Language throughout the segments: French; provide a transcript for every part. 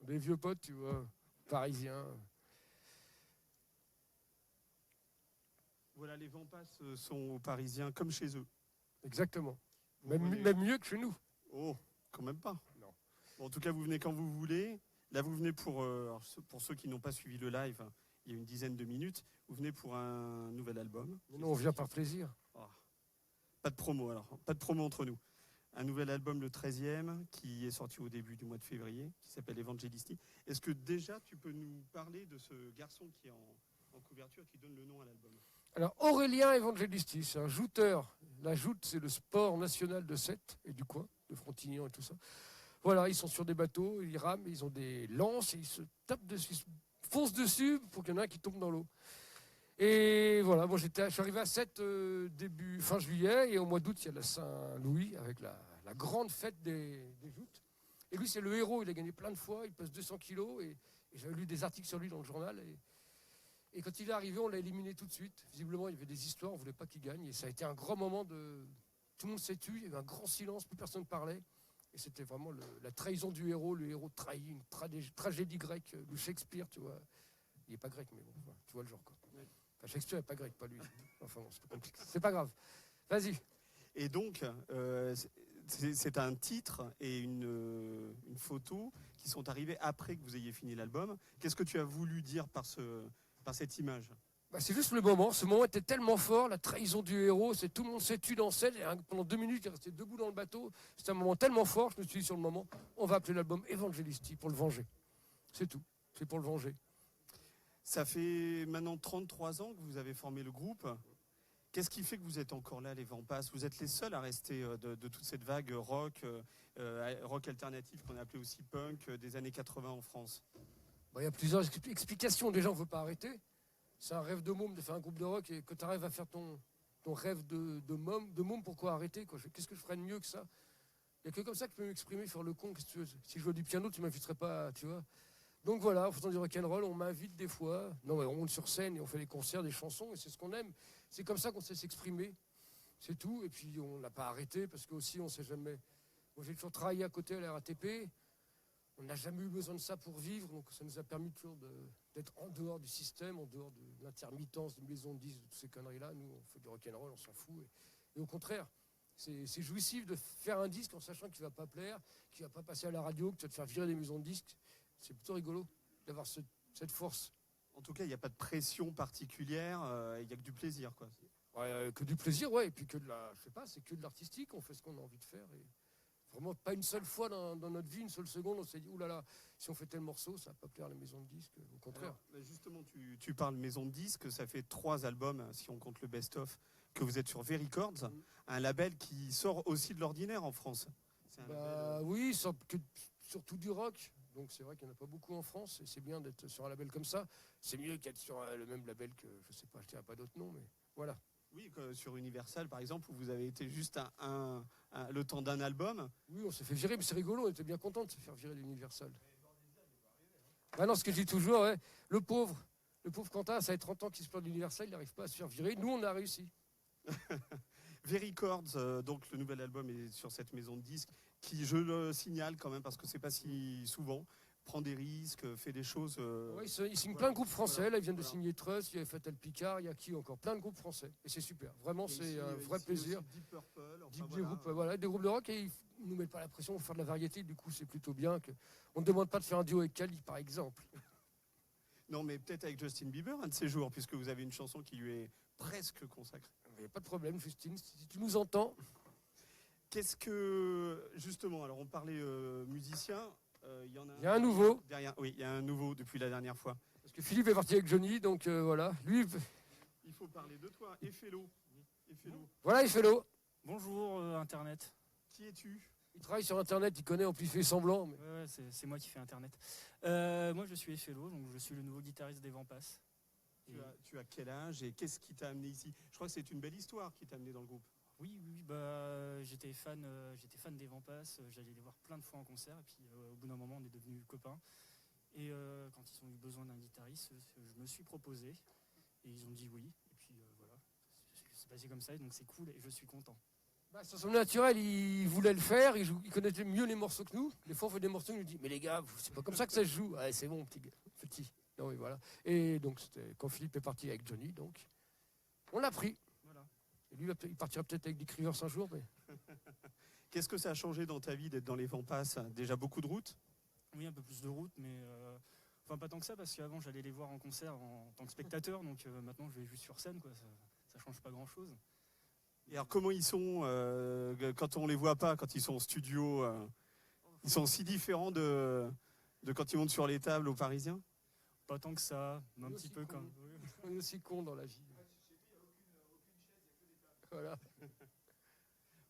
Des vieux potes, tu vois, parisiens. Voilà, les Vampas sont parisiens comme chez eux. Exactement. Vous Même, venez... même mieux que chez nous. Oh, quand même pas. Non. Bon, en tout cas, vous venez quand vous voulez. Là, vous venez pour ceux qui n'ont pas suivi le live, il y a une dizaine de minutes, vous venez pour un nouvel album. Mais non, on vient par plaisir. Oh. Pas de promo alors, pas de promo entre nous. Un nouvel album, le 13e, qui est sorti au début du mois de février, qui s'appelle Evangelisti. Est-ce que déjà tu peux nous parler de ce garçon qui est en couverture, qui donne le nom à l'album? Alors, Aurélien Evangelisti, c'est un jouteur. La joute, c'est le sport national de Sète et du coin, de Frontignan et tout ça. Voilà, ils sont sur des bateaux, ils rament, ils ont des lances, et ils se tapent dessus, ils se foncent dessus pour qu'il y en ait un qui tombe dans l'eau. Et voilà, bon, je suis arrivé à Sète fin juillet, et au mois d'août, il y a la Saint-Louis, avec la grande fête des joutes. Et lui, c'est le héros, il a gagné plein de fois, il pèse 200 kilos, et j'avais lu des articles sur lui dans le journal, et quand il est arrivé, on l'a éliminé tout de suite. Visiblement, il y avait des histoires, on ne voulait pas qu'il gagne, et ça a été un grand moment de... Tout le monde s'est tué, il y avait un grand silence, plus personne ne parlait. Et c'était vraiment la trahison du héros. Le héros trahit une tragédie grecque de Shakespeare, tu vois. Il n'est pas grec, mais bon, voilà, tu vois le genre, quoi. Enfin, Shakespeare n'est pas grec, pas lui. Enfin bon, c'est pas compliqué. C'est pas grave. Vas-y. Et donc, c'est un titre et une photo qui sont arrivés après que vous ayez fini l'album. Qu'est-ce que tu as voulu dire par cette image? Bah, c'est juste le moment. Ce moment était tellement fort, la trahison du héros. C'est tout le monde s'est tué dans scène. Et pendant 2 minutes, il est resté debout dans le bateau. C'était un moment tellement fort, je me suis dit sur le moment, on va appeler l'album Evangelisti pour le venger. C'est tout. C'est pour le venger. Ça fait maintenant 33 ans que vous avez formé le groupe. Qu'est-ce qui fait que vous êtes encore là, les Vampas? Vous êtes les seuls à rester de toute cette vague rock alternatif qu'on a appelé aussi punk des années 80 en France. Bon, il y a plusieurs explications. Déjà, on ne veut pas arrêter. C'est un rêve de môme de faire un groupe de rock, et que tu arrives à faire ton rêve de môme, pourquoi arrêter, quoi? Qu'est-ce que je ferais de mieux que ça? Il n'y a que comme ça que je peux m'exprimer, faire le con. Qu'est-ce que tu veux? Si je jouais du piano, tu ne m'inviterais pas, tu vois. Donc voilà, en faisant du rock'n'roll, on m'invite des fois. Non, mais on monte sur scène et on fait des concerts, des chansons, et c'est ce qu'on aime. C'est comme ça qu'on sait s'exprimer. C'est tout. Et puis on n'a pas arrêté, parce qu'aussi, on ne sait jamais. Moi, j'ai toujours travaillé à côté à la RATP. On n'a jamais eu besoin de ça pour vivre, donc ça nous a permis toujours d'être en dehors du système, en dehors de l'intermittence, de maison de disques, de toutes ces conneries-là. Nous, on fait du rock'n'roll, on s'en fout. Et au contraire, c'est jouissif de faire un disque en sachant qu'il ne va pas plaire, qu'il ne va pas passer à la radio, que tu vas te faire virer des maisons de disques. C'est plutôt rigolo d'avoir cette force. En tout cas, il n'y a pas de pression particulière, il n'y a que du plaisir, quoi. Ouais, que du plaisir, ouais, et puis que je sais pas, c'est que de l'artistique, on fait ce qu'on a envie de faire. Et vraiment, pas une seule fois dans notre vie, une seule seconde, on s'est dit, oulala, si on fait tel morceau, ça va pas plaire à la maison de disques, au contraire. Alors, justement, tu parles maison de disques, ça fait 3 albums, si on compte le best-of, que vous êtes sur V-Records, un label qui sort aussi de l'ordinaire en France. Oui, surtout du rock. Donc c'est vrai qu'il n'y en a pas beaucoup en France, et c'est bien d'être sur un label comme ça. C'est mieux qu'être sur le même label que, je sais pas, je dirais pas d'autres noms, mais voilà. Oui, sur Universal, par exemple, où vous avez été juste le temps d'un album. Oui, on s'est fait virer, mais c'est rigolo, on était bien content de se faire virer d'Universal. Ah non, ce que je dis toujours, ouais, le pauvre Quentin, ça fait 30 ans qu'il se plaint d'Universal, il n'arrive pas à se faire virer. Nous, on a réussi. V-Records, donc le nouvel album est sur cette maison de disques, qui, je le signale quand même, parce que c'est pas si souvent, prend des risques, fait des choses... Ouais, ils signent plein de groupes français, là ils viennent de signer Trust, il y a Fatal Picard, il y a qui encore? Plein de groupes français, et c'est super, vraiment c'est un vrai plaisir. Deep Purple, Des groupes de rock, et ils ne nous mettent pas la pression pour faire de la variété, du coup c'est plutôt bien. On ne demande pas de faire un duo avec Kali par exemple. Non, mais peut-être avec Justin Bieber un de ces jours, puisque vous avez une chanson qui lui est presque consacrée. Il n'y a pas de problème, Justine, si tu nous entends. Qu'est-ce que... Justement, alors on parlait musicien, il y en a... Il y a un nouveau. Oui, il y a un nouveau depuis la dernière fois. Parce que Philippe est parti avec Johnny, donc voilà. Lui... Il faut parler de toi, Effello. Voilà, Effello. Bonjour Internet. Qui es-tu? Il travaille sur Internet, il connaît, en plus il fait semblant. Mais... Ouais, c'est moi qui fais Internet. Moi je suis Effello, donc je suis le nouveau guitariste des Vampas. Tu as quel âge et qu'est-ce qui t'a amené ici? Je crois que c'est une belle histoire qui t'a amené dans le groupe. Oui, j'étais fan des Vampas, j'allais les voir plein de fois en concert, et puis au bout d'un moment on est devenus copains. Et quand ils ont eu besoin d'un guitariste, je me suis proposé, et ils ont dit oui, et puis voilà. C'est passé comme ça, et donc c'est cool, et je suis content. Bah, c'est son naturel, il voulait le faire, il connaissait mieux les morceaux que nous. Des fois, on fait des morceaux, il nous dit, mais les gars, c'est pas comme ça que ça se joue. Ah, c'est bon, petit. Non, oui, voilà. Et donc, c'était quand Philippe est parti avec Johnny, donc, on l'a pris. Voilà. Et lui, il partira peut-être avec Dick Rivers un jour, mais... Qu'est-ce que ça a changé dans ta vie d'être dans les vents passent? Déjà beaucoup de routes? Oui, un peu plus de route, mais enfin pas tant que ça, parce qu'avant j'allais les voir en concert en tant que spectateur, donc maintenant je vais juste sur scène, quoi. Ça change pas grand-chose. Et alors comment ils sont quand on les voit pas, quand ils sont en studio ils sont si différents de quand ils montent sur les tables aux Parisiens? Pas tant que ça, mais un On est petit aussi peu con. quand même. On est aussi con dans la vie. Voilà.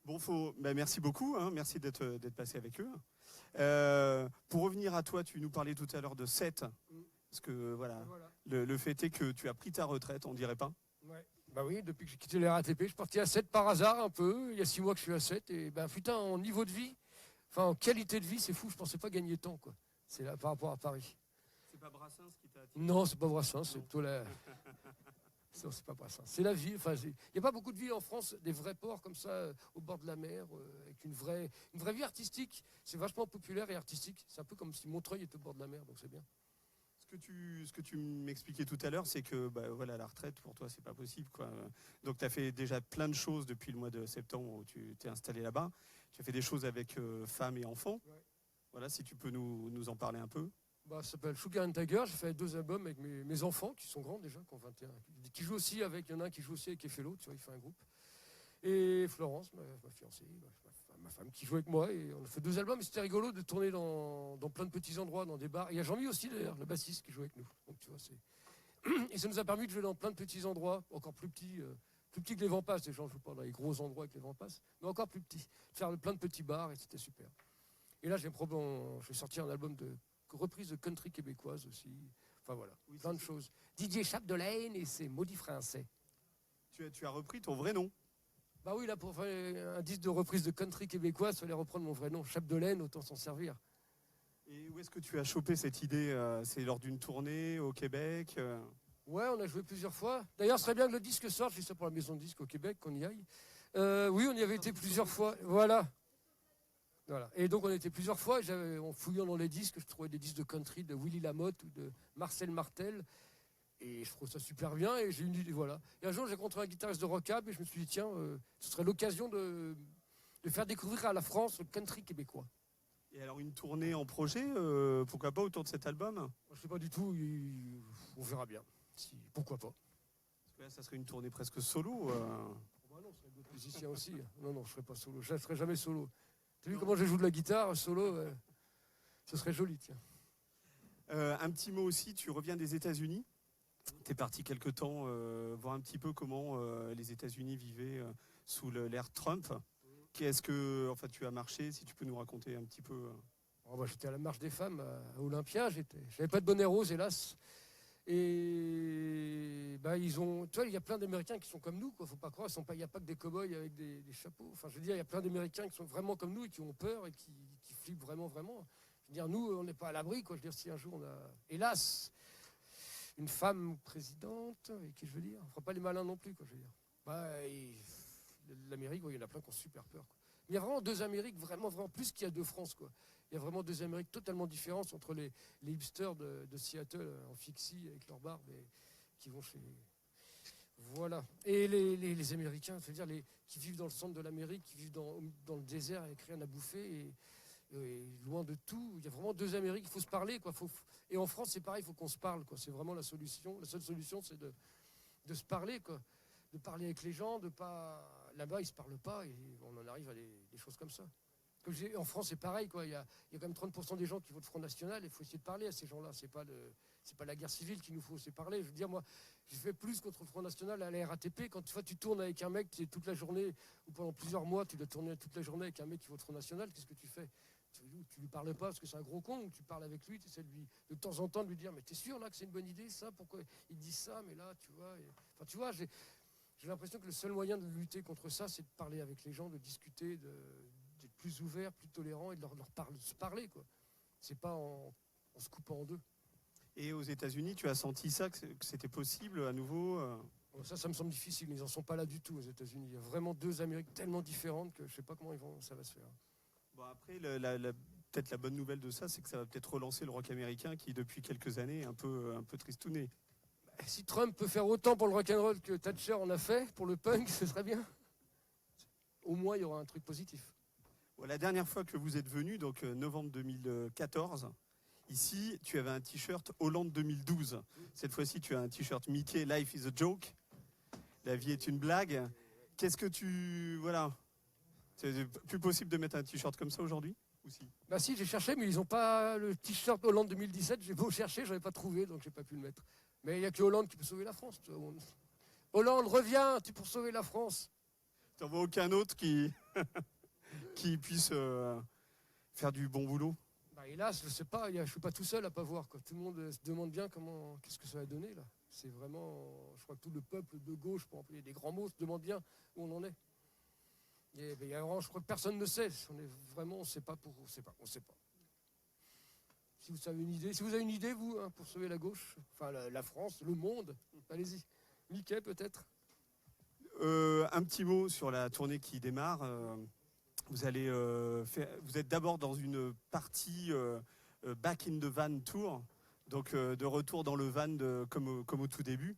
Bon, merci beaucoup, hein, merci d'être passé avec eux. Pour revenir à toi, tu nous parlais tout à l'heure de 7, parce que voilà, Voilà. le fait est que tu as pris ta retraite, on dirait pas? Ouais. Bah oui, depuis que j'ai quitté les RATP, je suis parti à 7 par hasard un peu. Il y a 6 mois que je suis à 7. Et ben putain, en niveau de vie, enfin en qualité de vie, c'est fou. Je pensais pas gagner tant, quoi. C'est là par rapport à Paris. C'est pas Brassens qui t'a attiré? Non, c'est pas Brassens, c'est plutôt la. Non, c'est pas Brassens. C'est la ville. Enfin, il n'y a pas beaucoup de villes en France, des vrais ports comme ça, au bord de la mer, avec une vraie vie artistique. C'est vachement populaire et artistique. C'est un peu comme si Montreuil était au bord de la mer, donc c'est bien. Ce que tu m'expliquais tout à l'heure, c'est que bah, voilà, la retraite, pour toi, c'est pas possible, quoi. Donc, tu as fait déjà plein de choses depuis le mois de septembre où tu t'es installé là-bas. Tu as fait des choses avec femmes et enfants. Ouais. Voilà, si tu peux nous en parler un peu. Bah, ça s'appelle Sugar and Tiger. J'ai fait 2 albums avec mes enfants qui sont grands déjà, qui ont 21. Qui jouent aussi avec, il y en a un qui joue aussi avec Effello, tu vois, il fait un groupe. Et Florence, ma fiancée, ma femme qui joue avec moi. Et on a fait 2 albums et c'était rigolo de tourner dans plein de petits endroits, dans des bars. Et il y a Jean-Mi aussi d'ailleurs, le bassiste qui joue avec nous. Donc tu vois, et ça nous a permis de jouer dans plein de petits endroits, encore plus petits que les Vents Passent. Les gens ne jouent pas dans les gros endroits avec les Vents Passent, mais encore plus petits. Faire plein de petits bars et c'était super. Et là, je vais sortir un album de reprise de country québécoise aussi. Enfin voilà, Oui, plein de choses. Didier Chapdelaine et ses maudits français. Tu as repris ton vrai nom. Bah oui, là, pour faire un disque de reprise de country québécoise, il fallait reprendre mon vrai nom. Chapdelaine, autant s'en servir. Et où est-ce que tu as chopé cette idée? C'est lors d'une tournée au Québec? Ouais, on a joué plusieurs fois. D'ailleurs, ce serait bien que le disque sorte, je dis ça pour la maison de disque au Québec, qu'on y aille. Oui, on y avait été plusieurs fois. Voilà. Et donc, on était plusieurs fois. En fouillant dans les disques, je trouvais des disques de country de Willy Lamotte ou de Marcel Martel. Et je trouve ça super bien. Et j'ai une idée, voilà. Et un jour, j'ai rencontré un guitariste de rockab et je me suis dit, tiens, ce serait l'occasion de faire découvrir à la France le country québécois. Et alors une tournée en projet, pourquoi pas autour de cet album? Je sais pas du tout, on verra bien. Pourquoi pas. Parce que là, ça serait une tournée presque solo. Bah non, ce serait d'autres musiciens aussi. Non, je ne serais pas solo. Je ne serai jamais solo. Tu as vu comment je joue de la guitare solo ce serait joli, tiens. Un petit mot aussi, tu reviens des États-Unis. Tu es parti quelque temps voir un petit peu comment les États-Unis vivaient sous l'ère Trump. Qu'est-ce que tu as marché? Si tu peux nous raconter un petit peu. J'étais à la marche des femmes à Olympia. Je n'avais pas de bonnet rose, hélas. Et tu vois, il y a plein d'Américains qui sont comme nous, quoi. Faut pas croire, il n'y a pas que des cow-boys avec des chapeaux. Enfin, je veux dire, il y a plein d'Américains qui sont vraiment comme nous et qui ont peur et qui flippent vraiment. Je veux dire, nous, on n'est pas à l'abri, quoi. Je veux dire, si un jour on a, hélas, une femme présidente, et qui je veux dire, on fera pas les malins non plus, quoi. Je veux dire, l'Amérique, il y en a plein qui ont super peur, quoi. Mais il y a vraiment 2 Amériques, vraiment plus qu'il y a 2 France, quoi. Il y a vraiment 2 Amériques totalement différentes entre les hipsters de Seattle en fixie avec leur barbe et qui vont chez. Voilà. Et les Américains, c'est-à-dire qui vivent dans le centre de l'Amérique, qui vivent dans le désert avec rien à bouffer et loin de tout. Il y a vraiment 2 Amériques, il faut se parler, quoi. Et en France, c'est pareil, il faut qu'on se parle, quoi. C'est vraiment la solution. La seule solution, c'est de se parler, quoi. De parler avec les gens, de pas. Là-bas, ils ne se parlent pas et on en arrive à des choses comme ça. En France, c'est pareil, quoi. Il y a quand même 30% des gens qui votent Front National et il faut essayer de parler à ces gens-là. C'est pas la guerre civile qu'il nous faut, c'est parler. Je veux dire, moi, j'ai fait plus contre le Front National à la RATP. Quand tu tournes avec un mec qui est toute la journée, ou pendant plusieurs mois, tu dois tourner toute la journée avec un mec qui vote Front National, qu'est-ce que tu fais? Tu lui parles pas parce que c'est un gros con, ou tu parles avec lui, tu essaies de temps en temps de lui dire, mais t'es sûr là que c'est une bonne idée, ça? Pourquoi il dit ça? Mais là, tu vois. Enfin, tu vois, j'ai l'impression que le seul moyen de lutter contre ça, c'est de parler avec les gens, de discuter, d'être plus ouvert, plus tolérant et de de se parler, quoi. C'est pas en se coupant en 2. Et aux États-Unis, tu as senti ça, que c'était possible à nouveau? Bon, ça me semble difficile. Ils n'en sont pas là du tout aux États-Unis. Il y a vraiment deux Amériques tellement différentes que je ne sais pas comment ça va se faire. Bon, après, peut-être la bonne nouvelle de ça, c'est que ça va peut-être relancer le rock américain qui, depuis quelques années, est un peu tristouné. Si Trump peut faire autant pour le rock'n'roll que Thatcher en a fait pour le punk, ce serait bien. Au moins, il y aura un truc positif. Bon, la dernière fois que vous êtes venu, donc novembre 2014, ici, tu avais un t-shirt Hollande 2012. Cette fois-ci, tu as un t-shirt Mickey, Life is a joke. La vie est une blague. Qu'est-ce que tu... Voilà. C'est plus possible de mettre un t-shirt comme ça aujourd'hui ou si? Bah si, j'ai cherché, mais ils n'ont pas le t-shirt Hollande 2017. J'ai beau chercher, je n'avais pas trouvé, donc je n'ai pas pu le mettre. Mais il n'y a que Hollande qui peut sauver la France. Hollande, reviens, tu pour sauver la France. Tu n'en vois aucun autre qui, qui puisse faire du bon boulot? Bah hélas, je ne sais pas, je ne suis pas tout seul à pas voir, quoi. Tout le monde se demande bien qu'est-ce que ça va donner là. C'est vraiment, je crois que tout le peuple de gauche, pour employer des grands mots, se demande bien où on en est. Et, je crois que personne ne sait. On ne sait pas. Si vous avez une idée, vous, hein, pour sauver la gauche, enfin la France, le monde, allez-y. Mickey, peut-être. Un petit mot sur la tournée qui démarre. Vous êtes d'abord dans une partie Back in the Van Tour, donc de retour dans le van comme au tout début.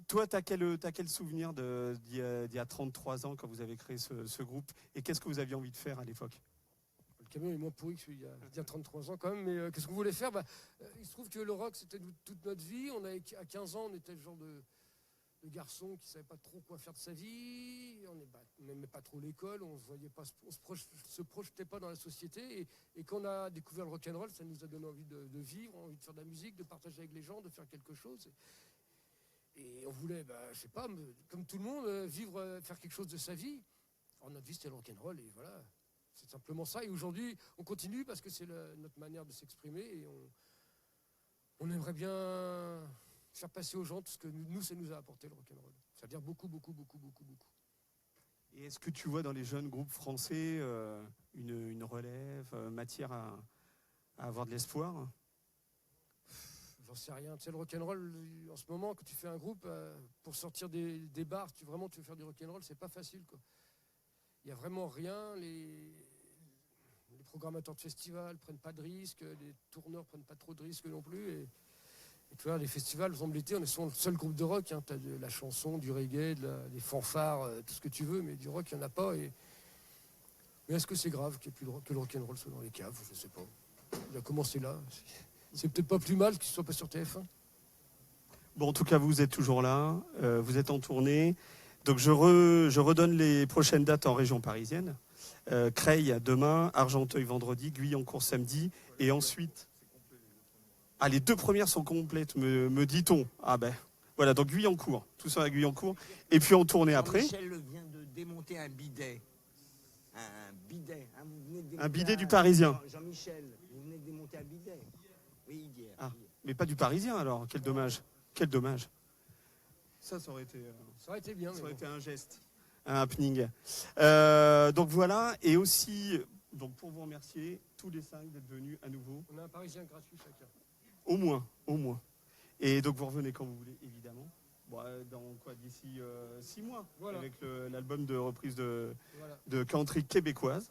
Toi, tu as quel souvenir d'il y a 33 ans quand vous avez créé ce groupe, et qu'est-ce que vous aviez envie de faire à l'époque? Le camion est moins pourri que celui d'il y a 33 ans quand même, mais qu'est-ce qu'on voulait faire? Il se trouve que le rock, c'était toute notre vie. À 15 ans, on était le genre de garçon qui ne savait pas trop quoi faire de sa vie. On n'aimait pas trop l'école, on se projetait pas dans la société. Et quand on a découvert le rock'n'roll, ça nous a donné envie de vivre, envie de faire de la musique, de partager avec les gens, de faire quelque chose. Et on voulait, je sais pas, comme tout le monde, faire quelque chose de sa vie. Alors notre vie, c'était le rock'n'roll, et voilà. C'est simplement ça. Et aujourd'hui, on continue parce que c'est notre manière de s'exprimer. Et on aimerait bien faire passer aux gens tout ce que nous, ça nous a apporté le rock'n'roll. C'est-à-dire beaucoup, beaucoup, beaucoup, beaucoup, beaucoup. Et est-ce que tu vois dans les jeunes groupes français une relève, matière à avoir de l'espoir? J'en sais rien. Tu sais, le rock'n'roll, en ce moment, quand tu fais un groupe, pour sortir des bars, tu veux faire du rock'n'roll, c'est pas facile, quoi. Il n'y a vraiment rien. Les programmateurs de festivals prennent pas de risques, les tourneurs prennent pas trop de risques non plus. Et tu vois, les festivals, par exemple, l'été, on est souvent le seul groupe de rock. Hein. Tu as de la chanson, du reggae, des fanfares, tout ce que tu veux, mais du rock, il n'y en a pas. Mais est-ce que c'est grave que le rock'n'roll soit dans les caves? Je ne sais pas. Il a commencé là. C'est peut-être pas plus mal qu'il ne soit pas sur TF1. Bon, en tout cas, vous êtes toujours là, vous êtes en tournée. Donc je redonne les prochaines dates en région parisienne. Creil demain, Argenteuil vendredi, Guyancourt samedi, et ensuite... Ah, les deux premières sont complètes, me dit-on. Ah ben, voilà, donc Guyancourt, tout ça à Guyancourt. Et puis en tournée après... Jean-Michel vient de démonter un bidet. Un bidet. Hein, un bidet du Parisien. Jean-Michel, vous venez de démonter un bidet. Oui, hier. Ah, mais pas du Parisien alors, quel dommage. Quel dommage. Ça aurait été... Ça aurait été bien. Ça aurait été un geste, un happening. Donc voilà, et aussi, donc pour vous remercier, tous les 5 d'être venus à nouveau. On a un Parisien gratuit chacun. Au moins, au moins. Et donc vous revenez quand vous voulez, évidemment. Bon, dans quoi, d'ici 6 mois, voilà. Avec l'album de reprise de country québécoise.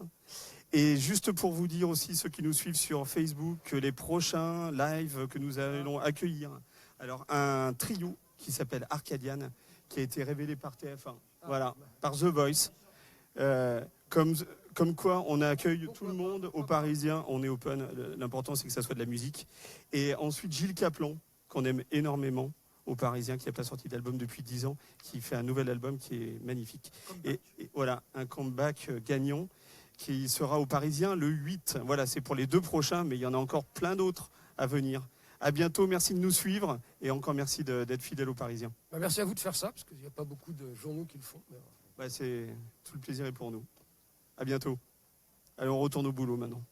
Et juste pour vous dire aussi, ceux qui nous suivent sur Facebook, que les prochains lives que nous allons accueillir, alors un trio qui s'appelle Arcadian, qui a été révélé par TF1, voilà, par The Voice. Comme quoi, on accueille tout le monde aux Parisiens, on est open. L'important, c'est que ça soit de la musique. Et ensuite, Gilles Caplan, qu'on aime énormément, aux Parisiens, qui n'a pas sorti d'album depuis 10 ans, qui fait un nouvel album qui est magnifique. Et voilà, un comeback gagnant qui sera aux Parisiens le 8. Voilà, c'est pour les 2 prochains, mais il y en a encore plein d'autres à venir. À bientôt, merci de nous suivre, et encore merci d'être fidèle aux Parisiens. Merci à vous de faire ça, parce qu'il n'y a pas beaucoup de journaux qui le font. C'est tout le plaisir est pour nous. À bientôt. Allez, on retourne au boulot maintenant.